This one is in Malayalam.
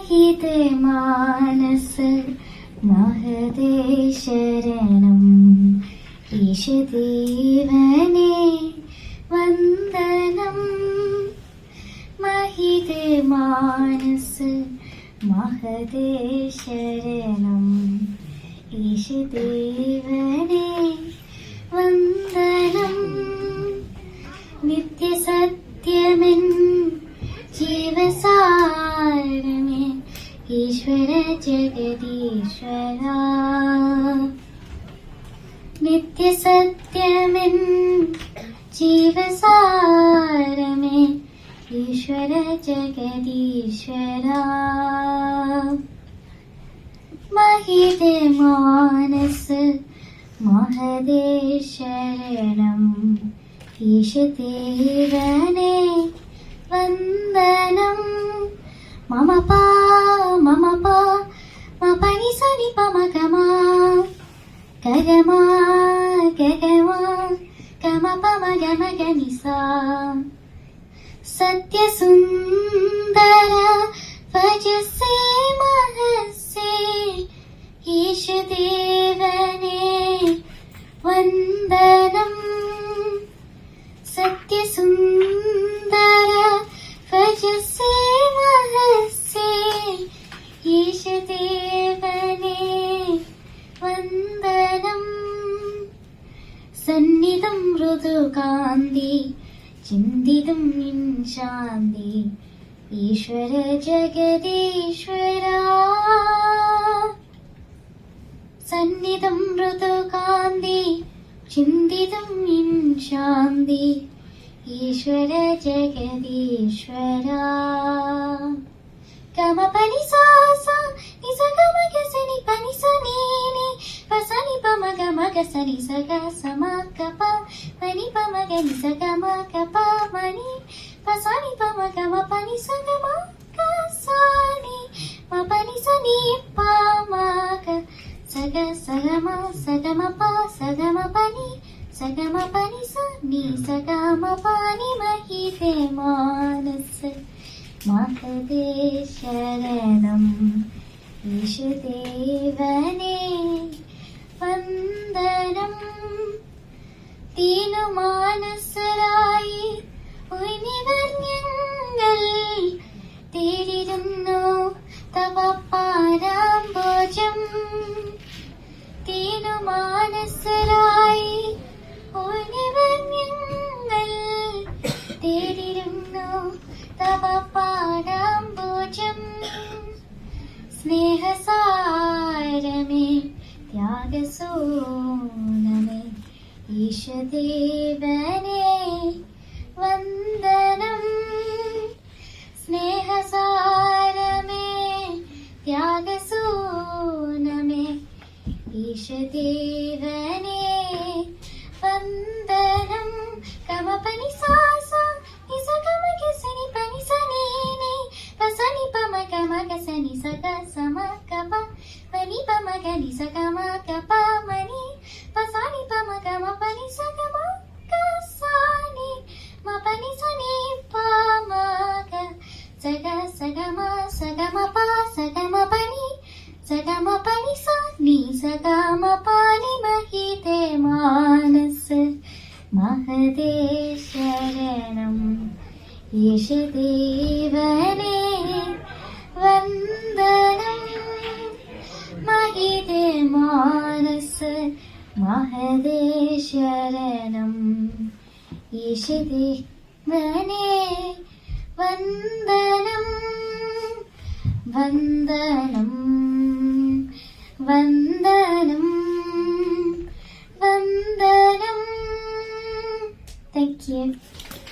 ഇത് മാനസ് മഹദേ ശരണം ഈശദേവനേ വന്ദനം. മഹിതേ മാനസ് മഹദേ ശരണം ഈശദേവനേ വന്ദനം. നിത്യസത്യമെൻ ജീവസാരമേ ഈശ്വര ജഗദീശ്വര. നിത്യസത്യമെൻ ജീവസാരമേ ഈശ്വര ജഗദീശ്വര. മഹിതേ മാനസ് മഹദേ ശരണം ഈശദേവനേ വന്ദനം. മമ പാ മപനി സനി പമകമാ ഗഗമാ ഗമ പമ ഗമ ഗനിസാ. സത്യസുന്ദര ഭജസേ മഹസേ ഈശദേവനേ വന്ദനം. സത്യസുന്ദര ഭജസേ മഹസേ ഈശദേവനേ വന്ദനം. സന്നിധം മൃദുകാന്തി ചിന്തിതം നിൻ ശാന്തി ഈശ്വര ജഗദീശ്വര. സന്നിധം മൃദുകാന്തി ചിന്തിതം നിൻ ശാന്തി ഈശ്വര ജഗദീശ്വര. ഗമ പനി സാസ നിസ ഗമ ഗസനി പനി സനീനി പസനി പമ ഗമ ഗസനി സഗ സമ കപ പനി പമ ഗനി സഗ മ കപ മനി പസനി പമ ഗമ പനി സഗ മ ഗസനി മ പനി സനി പമ ഗ സഗ സഗ മ സഗ മ പ സഗ മ പനി സഗ മ പനി സനി സഗ മ പനി. മഹിതേ മാനസ് മഹദേ ശരണം ഈശദേവനേ വന്ദനം. തീനുമാനസരായി ഉയർന്നിവർ ഞങ്ങൾ തേടിരുന്നു തവ പാരാംബോജം. തീനുമാനസരായി ഉയർന്നിവർ ഞങ്ങൾ തേടിരുന്നു തവ പാരാംബോജം. സ്നേഹസാരമേ ത്യാഗസോനമേ ഈശദേവനേ വന്ദനം. സ്നേഹസാരമേ ത്യാഗസോനമേ ഈശദേവനേ വന്ദനം. ഗമ പനി സാസ നിസ ഗമ ഗസനി പനി സനീനി പസനി പമ ഗമ ഗസനി സഗ സമ കപ പനി പമ ഗനി സഗ മ കപ മനി പസനി പമ ഗമ പനി സഗ മ ഗസനി മ പനി സനി പമ ഗ സഗ സഗ മ പ സഗ മ പനി സഗ മ പനി സനി സഗ മ പനി. മഹിതേ മാനസ് മഹദേ ശരണം ഈശദേവനേ വന്ദനം. മഹിതേ മാനസ് മഹദേ ശരണം ഈശദേവനേ വന്ദനം. വന്ദനം വന്ദനം വന്ദനം. Thank you.